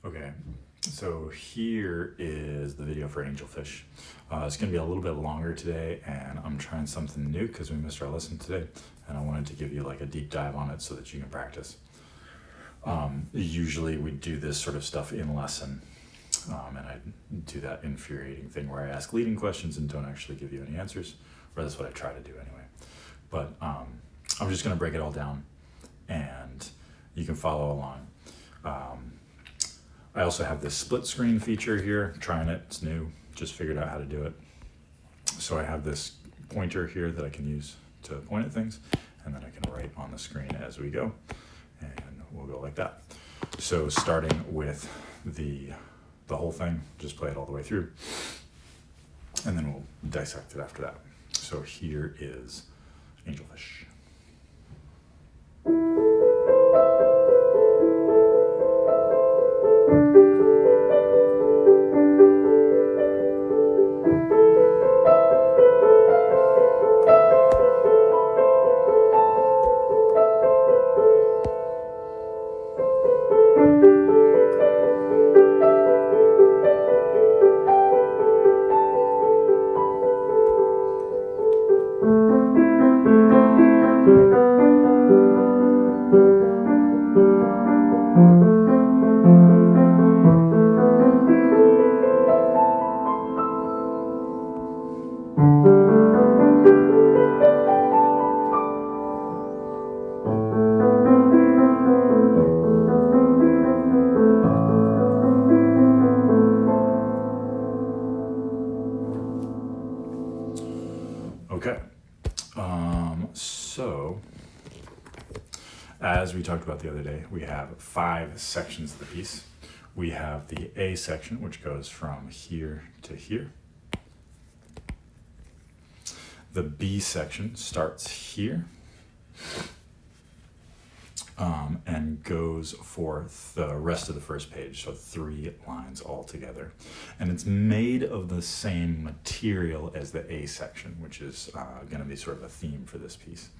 Okay, so here is the video for Angelfish. It's going to be a little bit longer today, and I'm trying something new because we missed our lesson today, and I wanted to give you like a deep dive on it so that you can practice. Usually we do this sort of stuff in lesson, and I do that infuriating thing where I ask leading questions and don't actually give you any answers, or that's what I try to do anyway. But I'm just going to break it all down, and you can follow along. I also have this split screen feature here, trying it, it's new, just figured out how to do it. So I have this pointer here that I can use to point at things, and then I can write on the screen as we go, and we'll go like that. So starting with the whole thing, just play it all the way through, and then we'll dissect it after that. So here is Angelfish. Okay, so as we talked about the other day, we have 5 sections of the piece. We have the A section, which goes from here to here. The B section starts here and goes for the rest of the first page, so 3 lines all together. And it's made of the same material as the A section, which is going to be sort of a theme for this piece.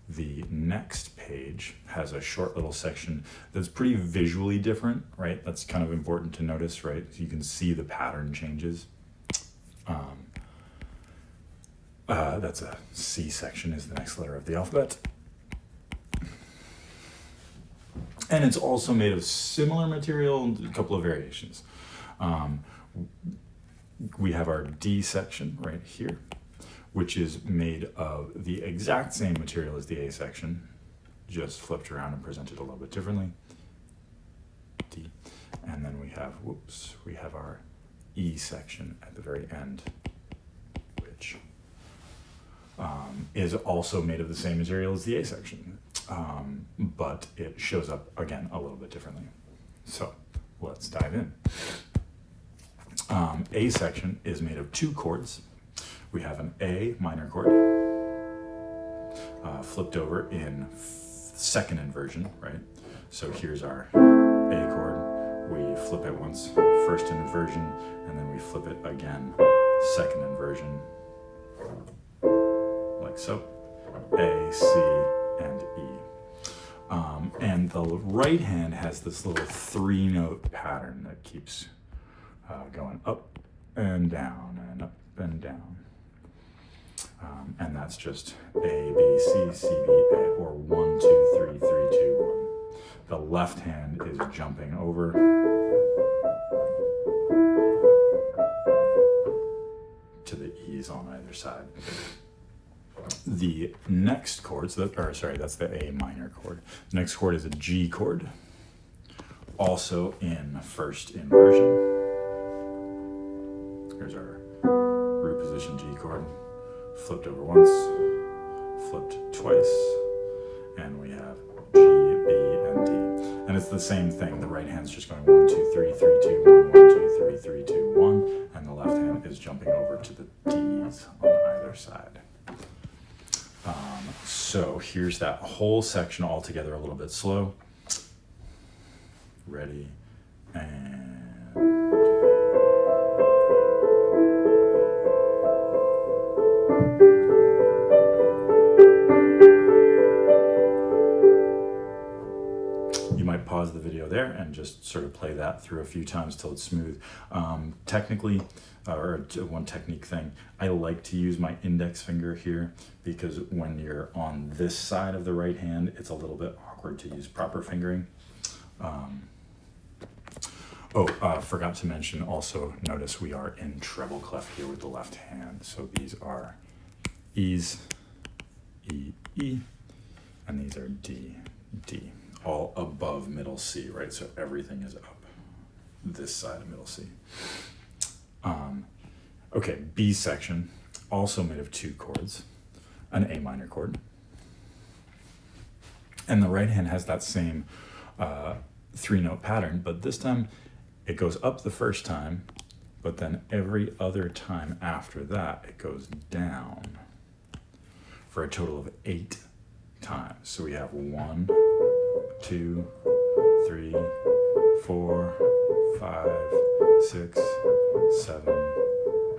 The next page has a short little section that's pretty visually different, right? That's kind of important to notice, right? You can see the pattern changes. That's a C section, is the next letter of the alphabet. And it's also made of similar material, a couple of variations. We have our D section right here, which is made of the exact same material as the A section, just flipped around and presented a little bit differently. D. And then we have our E section at the very end, which is also made of the same material as the A section, but it shows up again a little bit differently. So let's dive in. A section is made of 2 chords. We have an A minor chord, flipped over in second inversion, right? So here's our A chord. We flip it once, first inversion, and then we flip it again, second inversion, like so. A, C, and E. And the right hand has this little 3-note pattern that keeps going up and down and up and down. And that's just A, B, C, C, B, A, or 1, 2, 3, 3, 2, 1. The left hand is jumping over to the E's on either side. The next chord, that's the A minor chord. The next chord is a G chord, also in first inversion. Here's our root position G chord. Flipped over once, flipped twice, and we have G, B, and D. And it's the same thing. The right hand's just going 1, 2, 3, 3, 2, 1, 1, 2, 3, 3, 2, 1, and the left hand is jumping over to the D's on either side. So here's that whole section all together a little bit slow. Ready, and you might pause the video there and just sort of play that through a few times till it's smooth. Technically, or one technique thing, I like to use my index finger here because when you're on this side of the right hand, it's a little bit awkward to use proper fingering. Forgot to mention also, notice we are in treble clef here with the left hand. So these are E's, E, E, and these are D, D, all above middle C, right? So everything is up this side of middle C. Okay, B section, also made of 2 chords, an A minor chord. And the right hand has that same 3-note pattern, but this time it goes up the first time, but then every other time after that, it goes down for a total of 8 times. So we have 1, 2, 3, 4, 5, 6, 7,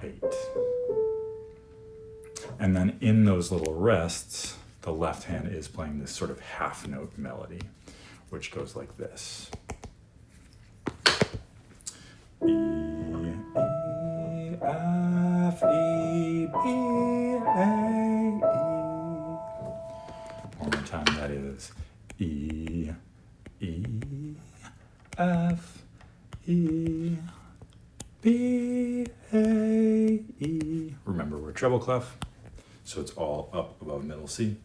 8. And then in those little rests, the left hand is playing this sort of half note melody, which goes like this. E, E, F, E, B, A, E. One more time, that is E, E, F, E, B, A, E. Remember, we're treble clef, so it's all up above middle C.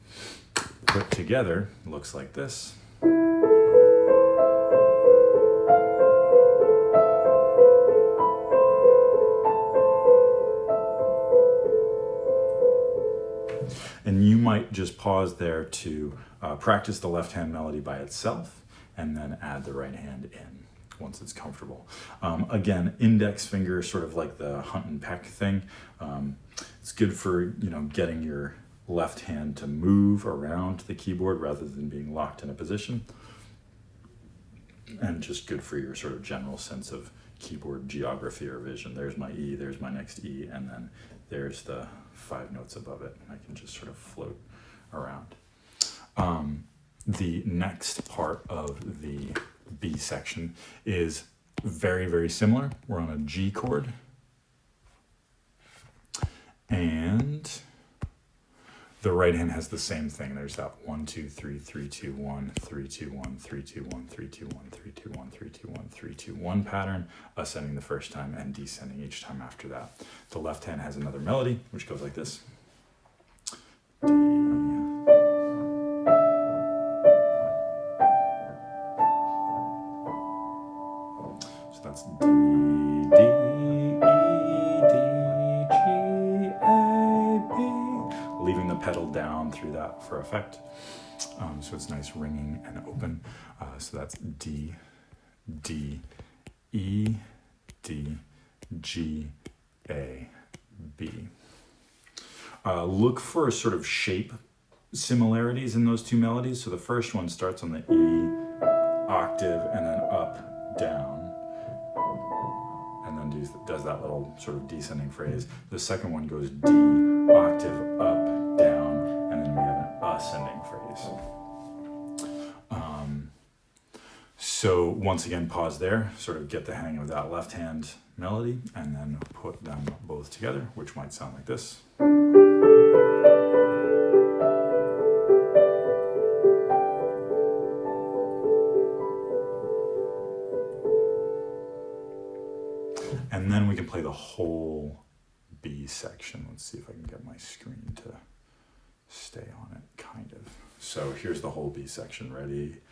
Put together, looks like this. And you might just pause there to practice the left hand melody by itself and then add the right hand in once it's comfortable. Again, index finger, sort of like the hunt and peck thing. It's good for, getting your left hand to move around the keyboard rather than being locked in a position. And just good for your sort of general sense of keyboard geography or vision. There's my E, there's my next E, and then there's the 5 notes above it. I can just sort of float around. The next part of the B section is very, very similar. We're on a G chord. And the right hand has the same thing. There's that 1, 2, 3, 3, 2, 1, 3, 2, 1, 3, 2, 1, 3, 2, 1, 3, 2, 1, 3, 2, 1, 3, 2, 1 pattern, ascending the first time and descending each time after that. The left hand has another melody, which goes like this. D. So that's D, D, E, D, G, A, B. Leaving the pedal down through that for effect. So it's nice ringing and open. So that's D, D, E, D, G, A, B. Look for sort of shape similarities in those two melodies. So the first one starts on the E octave and then up, down, and then does that little sort of descending phrase. The second one goes D octave, up, down, and then we have an ascending phrase. So once again, pause there, sort of get the hang of that left hand melody, and then put them both together, which might sound like this. And then we can play the whole B section. Let's see if I can get my screen to stay on it, kind of. So here's the whole B section, ready?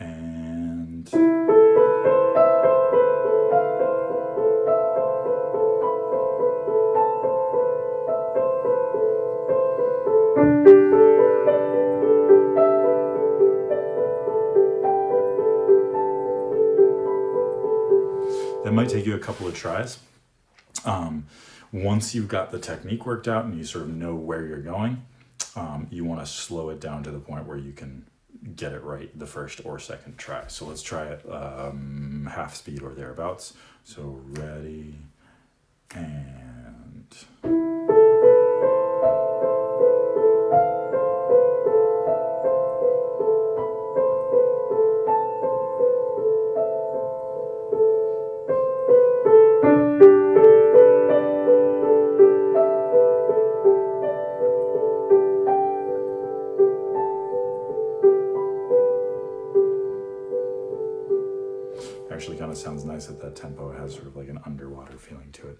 And that might take you a couple of tries. Once you've got the technique worked out and you sort of know where you're going, you want to slow it down to the point where you can get it right the first or second try. So let's try it half speed or thereabouts. So ready, and Actually kind of sounds nice at that tempo. It has sort of like an underwater feeling to it.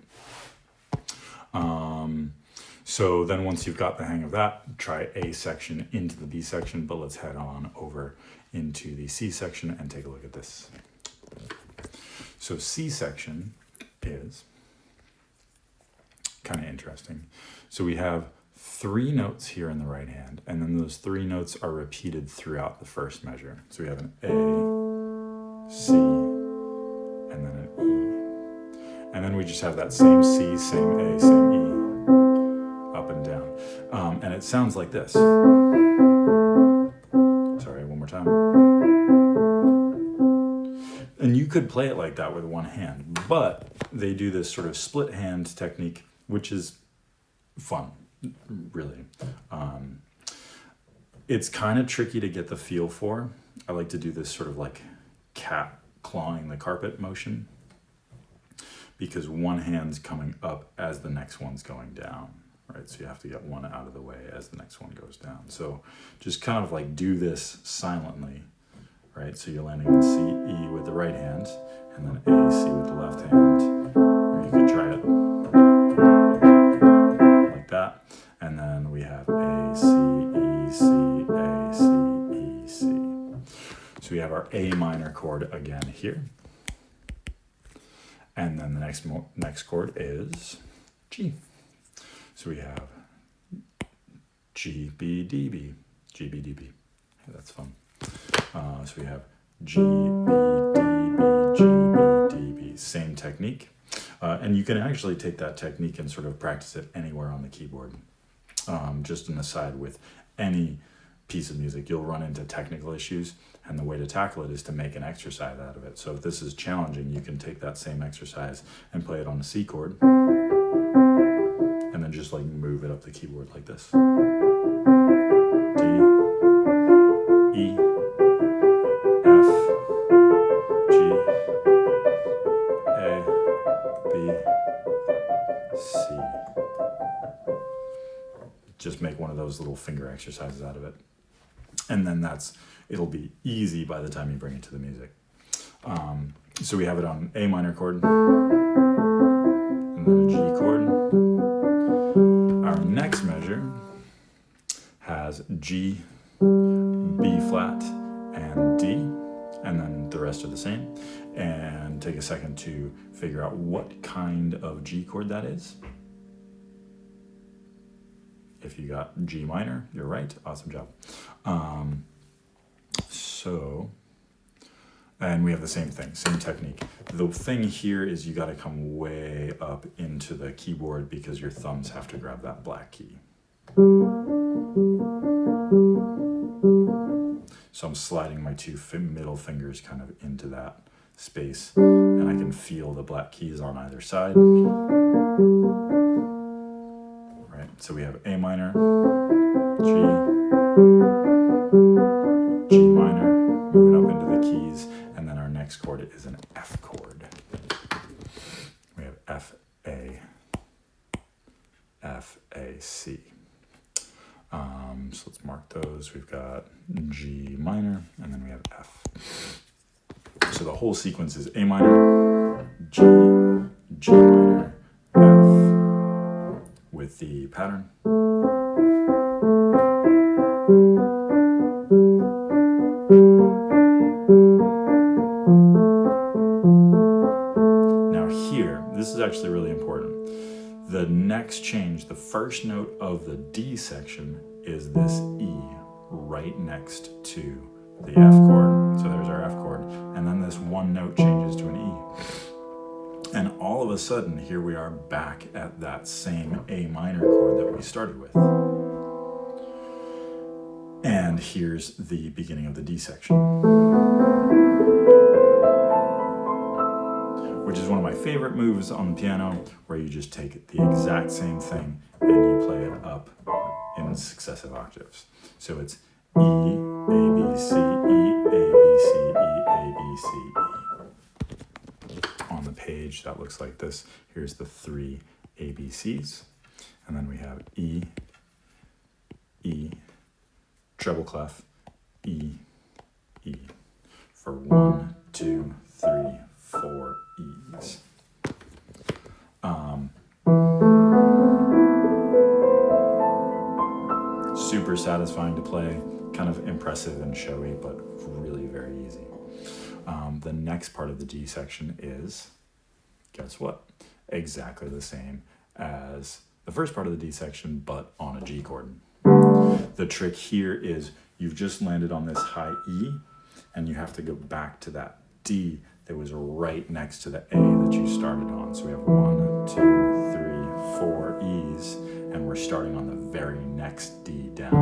So then once you've got the hang of that, try A section into the B section, but let's head on over into the C section and take a look at this. So C section is kind of interesting. So we have 3 notes here in the right hand, and then those 3 notes are repeated throughout the first measure. So we have an A, C, and then an E. And then we just have that same C, same A, same E, up and down. And it sounds like this. Sorry, one more time. And you could play it like that with one hand, but they do this sort of split hand technique, which is fun, really. It's kind of tricky to get the feel for. I like to do this sort of like cat clawing the carpet motion, because one hand's coming up as the next one's going down, right? So you have to get one out of the way as the next one goes down. So just kind of like do this silently, right? So you're landing on C, E with the right hand, and then A, C with the left hand. Or you could try it like that. And then we have A, C, E, C, A, C, E, C. So we have our A minor chord again here. And then the next chord is G. So we have G, B, D, B, G, B, D, B. Yeah, that's fun. So we have G, B, D, B, G, B, D, B. Same technique. And you can actually take that technique and sort of practice it anywhere on the keyboard. Just an aside, with any piece of music, you'll run into technical issues, and the way to tackle it is to make an exercise out of it. So if this is challenging, you can take that same exercise and play it on the C chord, and then just like move it up the keyboard like this. D, E, F, G, A, B, C. Just make one of those little finger exercises out of it. And then it'll be easy by the time you bring it to the music. So we have it on A minor chord, and then a G chord. Our next measure has G, B flat, and D, and then the rest are the same. And take a second to figure out what kind of G chord that is. If you got G minor, you're right. Awesome job. And we have the same thing, same technique. The thing here is you got to come way up into the keyboard because your thumbs have to grab that black key. So I'm sliding my 2 middle fingers kind of into that space, and I can feel the black keys on either side. Right, so we have A minor, G, G minor, moving up into the keys, and then our next chord is an F chord. We have F, A, F, A, C. So let's mark those. We've got G minor, and then we have F. So the whole sequence is A minor, G, G minor, F, with the pattern. Now here, this is actually really important. The next change, the first note of the D section, is this E right next to the F chord. So there's our F chord. And then this one note changes to an E. And all of a sudden, here we are back at that same A minor chord that we started with. And here's the beginning of the D section, which is one of my favorite moves on the piano, where you just take the exact same thing and you play it up in successive octaves. So it's E, A, B, C, E, A, B, C, E, A, B, C, E. On the page, that looks like this. Here's the 3 ABCs. And then we have E, E, treble clef, E, E, for 1, 2, 3, 4 E's. Super satisfying to play, kind of impressive and showy, but really very easy. The next part of the D section is, guess what? Exactly the same as the first part of the D section, but on a G chord. The trick here is you've just landed on this high E, and you have to go back to that D that was right next to the A that you started on. So we have 1, 2, 3, 4 E's, and we're starting on the very next D down.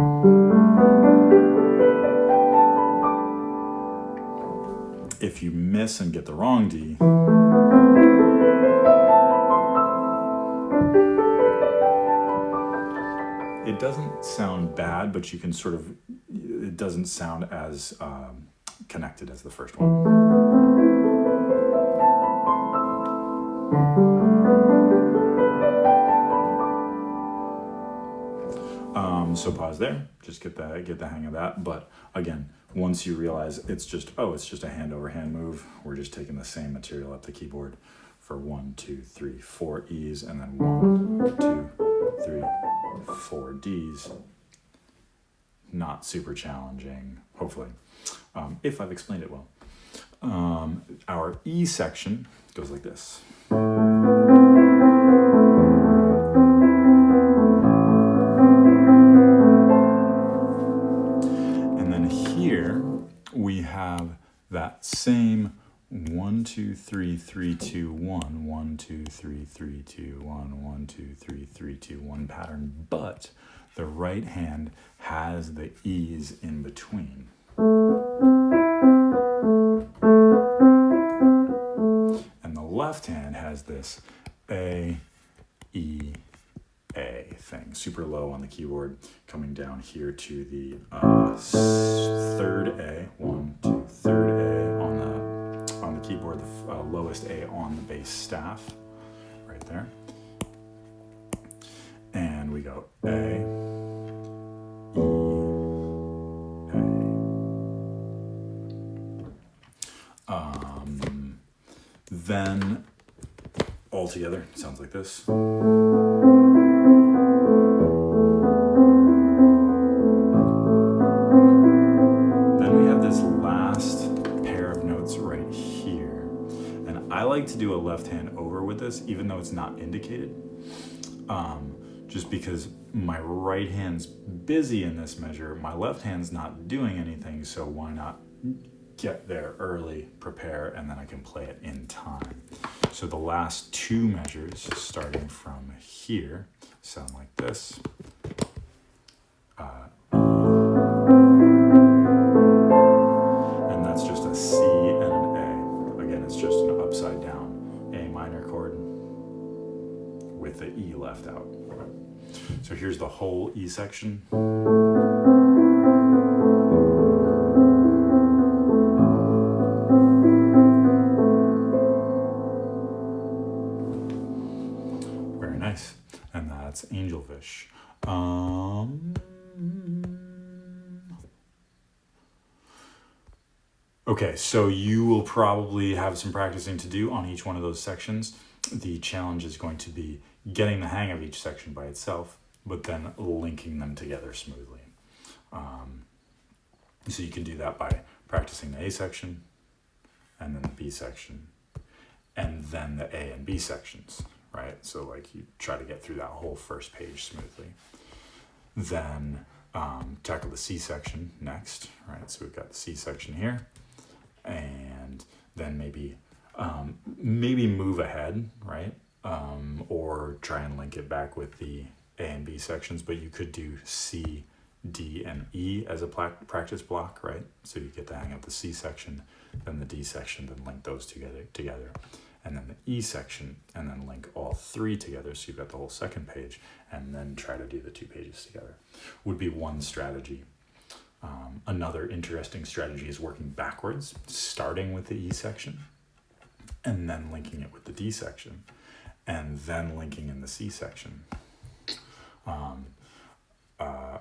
If you miss and get the wrong D, it doesn't sound bad, but you can sort of, it doesn't sound as connected as the first one. So pause there, just get the hang of that. But again, once you realize it's just a hand over hand move, we're just taking the same material up the keyboard for 1, 2, 3, 4 E's, and then 1, 2, 3, 4 D's. Not super challenging, hopefully, if I've explained it well. Our E section goes like this. We have that same 1, 2, 3, 3, 2, 1, 1, 2, 3, 3, 2, 1, 1, 2, 3, 3, 2, 1 pattern, but the right hand has the E's in between. And the left hand has this A, E, A thing, super low on the keyboard, coming down here to the third A, 1, 2, third A on the keyboard, the lowest A on the bass staff, right there. And we go A, E, A. Then all together sounds like this. I like to do a left hand over with this, even though it's not indicated, just because my right hand's busy in this measure, my left hand's not doing anything, so why not get there early, prepare, and then I can play it in time. So the last two measures, starting from here, sound like this. And that's just a C and an A. Again, it's just an upside down A minor chord with the E left out. So here's the whole E section. Very nice. And that's Angelfish. Okay, so you will probably have some practicing to do on each one of those sections. The challenge is going to be getting the hang of each section by itself, but then linking them together smoothly. So you can do that by practicing the A section, and then the B section, and then the A and B sections, right? So like you try to get through that whole first page smoothly. Then tackle the C section next, right? So we've got the C section here, and then maybe move ahead, right? Or try and link it back with the A and B sections, but you could do C, D, and E as a practice block, right? So you get the hang of the C section, then the D section, then link those together, and then the E section, and then link all three together, so you've got the whole second page, and then try to do the 2 pages together. Would be one strategy. Another interesting strategy is working backwards, starting with the E section, and then linking it with the D section, and then linking in the C section.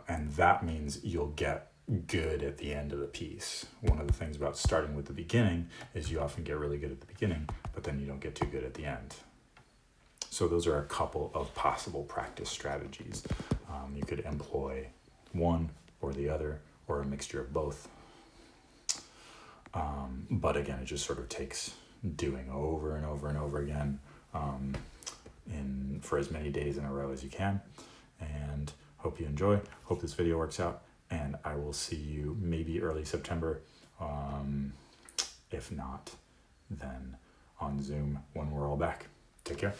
And that means you'll get good at the end of the piece. One of the things about starting with the beginning is you often get really good at the beginning, but then you don't get too good at the end. So those are a couple of possible practice strategies. You could employ one or the other, or a mixture of both. But again, it just sort of takes doing over and over and over again for as many days in a row as you can. And hope you enjoy. Hope this video works out. And I will see you maybe early September. If not, then on Zoom when we're all back. Take care.